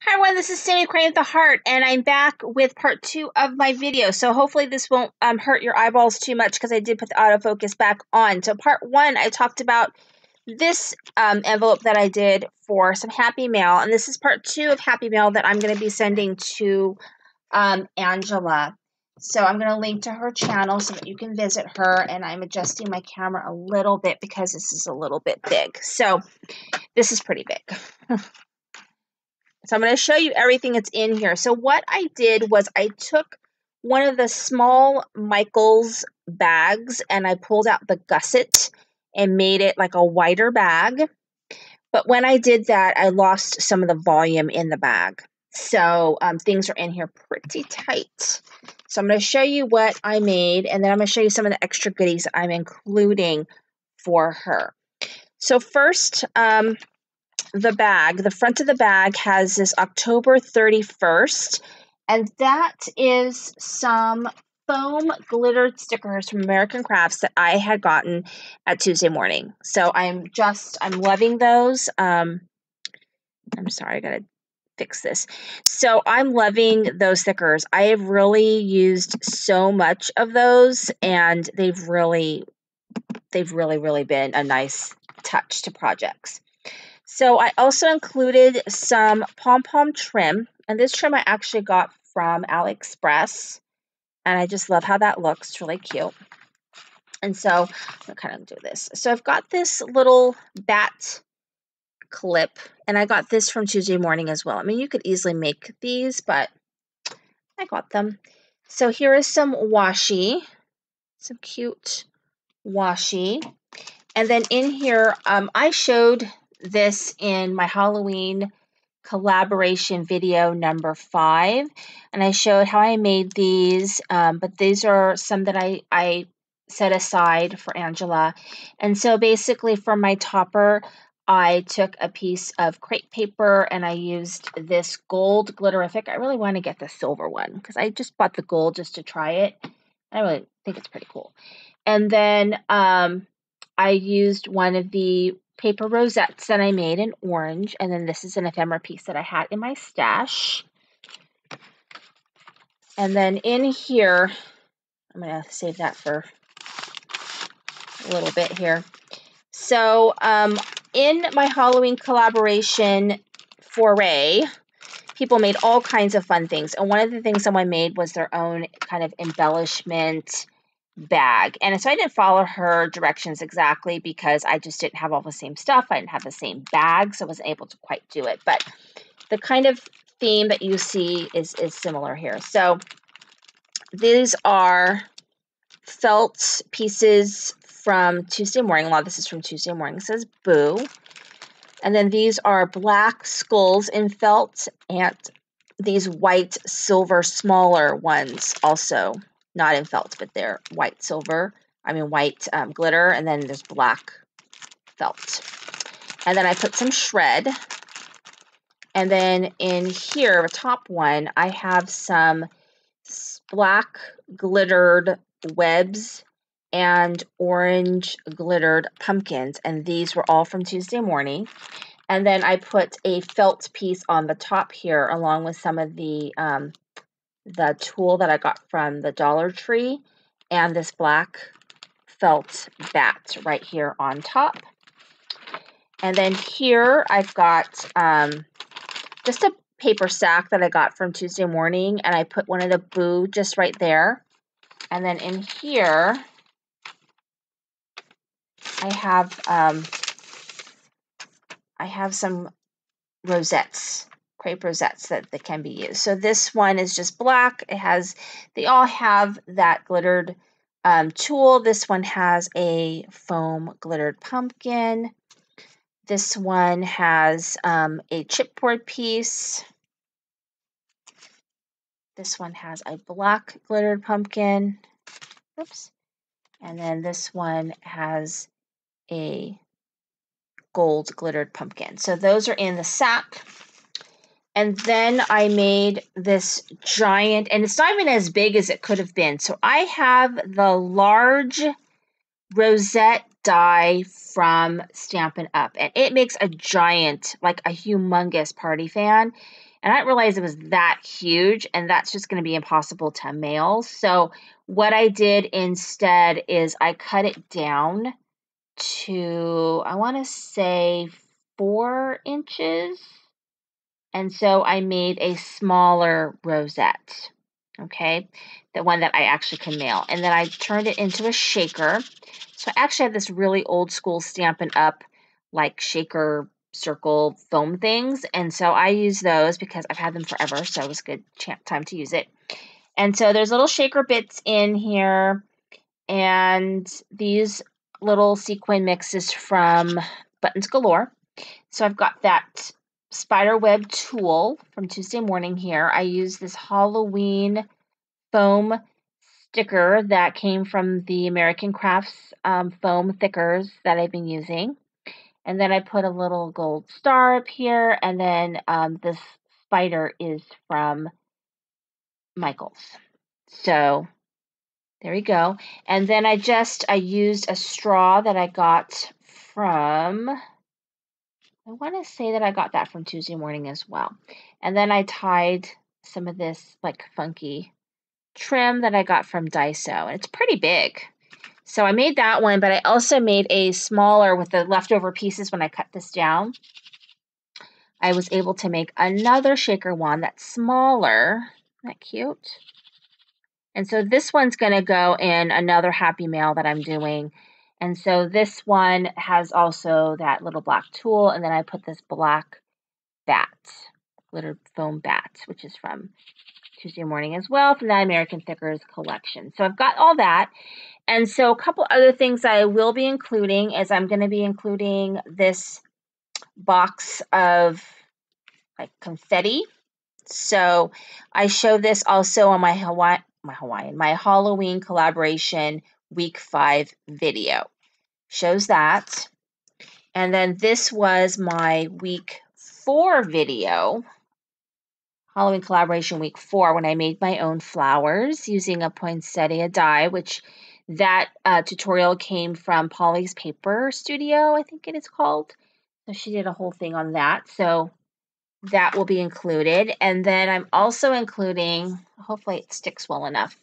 Hi everyone, this is Sammy Crane with the Heart, and I'm back with part 2 of my video. So hopefully this won't hurt your eyeballs too much because I did put the autofocus back on. So part 1, I talked about this envelope that I did for some Happy Mail, and this is part 2 of Happy Mail that I'm going to be sending to Angela. So I'm going to link to her channel so that you can visit her, and I'm adjusting my camera a little bit because this is a little bit big. So this is pretty big. So I'm going to show you everything that's in here. So what I did was I took one of the small Michaels bags and I pulled out the gusset and made it like a wider bag. But when I did that, I lost some of the volume in the bag. So things are in here pretty tight. So I'm going to show you what I made, and then I'm going to show you some of the extra goodies that I'm including for her. So first, the front of the bag has this October 31st, and that is some foam glittered stickers from American Crafts that I had gotten at Tuesday morning. So I'm loving those. I'm sorry, I gotta fix this. So I'm loving those stickers. I have really used so much of those, and they've really been a nice touch to projects. So I also included some pom-pom trim, and this trim I actually got from AliExpress, and I just love how that looks. It's really cute. And so I'm gonna kind of do this. So I've got this little bat clip, and I got this from Tuesday morning as well. I mean, you could easily make these, but I got them. So here is some washi, some cute washi. And then in here, I showed this in my Halloween collaboration video number 5, and I showed how I made these, but these are some that I set aside for Angela. And so basically for my topper, I took a piece of crepe paper and I used this gold glitterific. I really want to get the silver one because I just bought the gold just to try it. I really think it's pretty cool. And then I used one of the paper rosettes that I made in orange, and then this is an ephemera piece that I had in my stash. And then in here, I'm going to save that for a little bit here. So in my Halloween collaboration foray, people made all kinds of fun things, and one of the things someone made was their own kind of embellishment bag. And so I didn't follow her directions exactly because I just didn't have all the same stuff. I didn't have the same bag, so I wasn't able to quite do it. But the kind of theme that you see is similar here. So these are felt pieces from Tuesday morning. A lot of this is from Tuesday morning. It says Boo. And then these are black skulls in felt, and these white silver smaller ones also. Not in felt, but they're white glitter, and then there's black felt. And then I put some shred. And then in here, the top one, I have some black glittered webs and orange glittered pumpkins. And these were all from Tuesday morning. And then I put a felt piece on the top here, along with some of the tulle that I got from the Dollar Tree, and this black felt bat right here on top. And then here I've got just a paper sack that I got from Tuesday morning, and I put one of the Boo just right there. And then in here I have some rosettes, crepe rosettes that can be used. So this one is just black. They all have that glittered tulle. This one has a foam glittered pumpkin. This one has a chipboard piece. This one has a black glittered pumpkin. Oops. And then this one has a gold glittered pumpkin. So those are in the sack. And then I made this giant, and it's not even as big as it could have been. So I have the large rosette die from Stampin' Up, and it makes a giant, like a humongous party fan. And I didn't realize it was that huge, and that's just going to be impossible to mail. So what I did instead is I cut it down to, I want to say 4 inches. And so I made a smaller rosette, okay, the one that I actually can mail. And then I turned it into a shaker. So I actually have this really old school Stampin' Up! Like shaker circle foam things. And so I use those because I've had them forever. So it was a good time to use it. And so there's little shaker bits in here. And these little sequin mixes from Buttons Galore. So I've got that spider web tool from Tuesday Morning here. I use this Halloween foam sticker that came from the American Crafts foam thickers that I've been using. And then I put a little gold star up here, and then this spider is from Michaels. So there we go. And then I used a straw that I got from, I want to say that I got that from Tuesday Morning as well. And then I tied some of this like funky trim that I got from Daiso. And it's pretty big. So I made that one, but I also made a smaller with the leftover pieces when I cut this down. I was able to make another shaker wand that's smaller. Isn't that cute? And so this one's going to go in another Happy Mail that I'm doing. And so this one has also that little black tool. And then I put this black bat, glitter foam bat, which is from Tuesday Morning as well, from the American Thickers collection. So I've got all that. And so a couple other things I will be including is I'm going to be including this box of like confetti. So I show this also on my Halloween collaboration week 5 video. Shows that. And then this was my week 4 video, Halloween collaboration week 4, when I made my own flowers using a poinsettia die, which that tutorial came from Polly's Paper Studio, I think it is called. So she did a whole thing on that. So that will be included. And then I'm also including, hopefully it sticks well enough.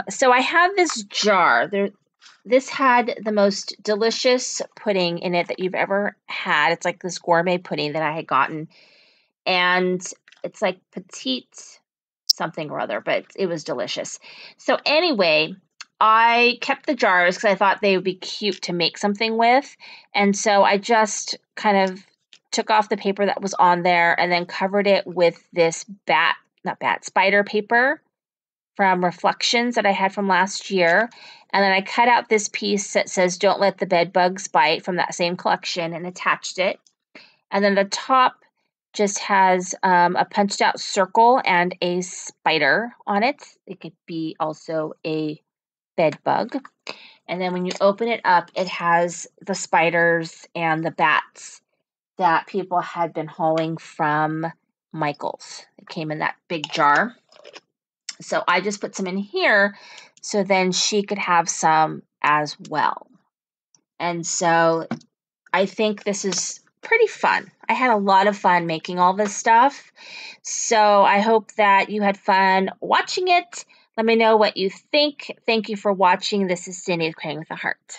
So I have this jar. This had the most delicious pudding in it that you've ever had. It's like this gourmet pudding that I had gotten. And it's like petite something or other, but it was delicious. So anyway, I kept the jars because I thought they would be cute to make something with. And so I just kind of took off the paper that was on there and then covered it with this spider paper from Reflections that I had from last year. And then I cut out this piece that says, "Don't let the bed bugs bite," from that same collection, and attached it. And then the top just has a punched out circle and a spider on it. It could be also a bed bug. And then when you open it up, it has the spiders and the bats that people had been hauling from Michaels. It came in that big jar. So I just put some in here so then she could have some as well. And so I think this is pretty fun. I had a lot of fun making all this stuff. So I hope that you had fun watching it. Let me know what you think. Thank you for watching. This is Cindy with Creating with a Heart.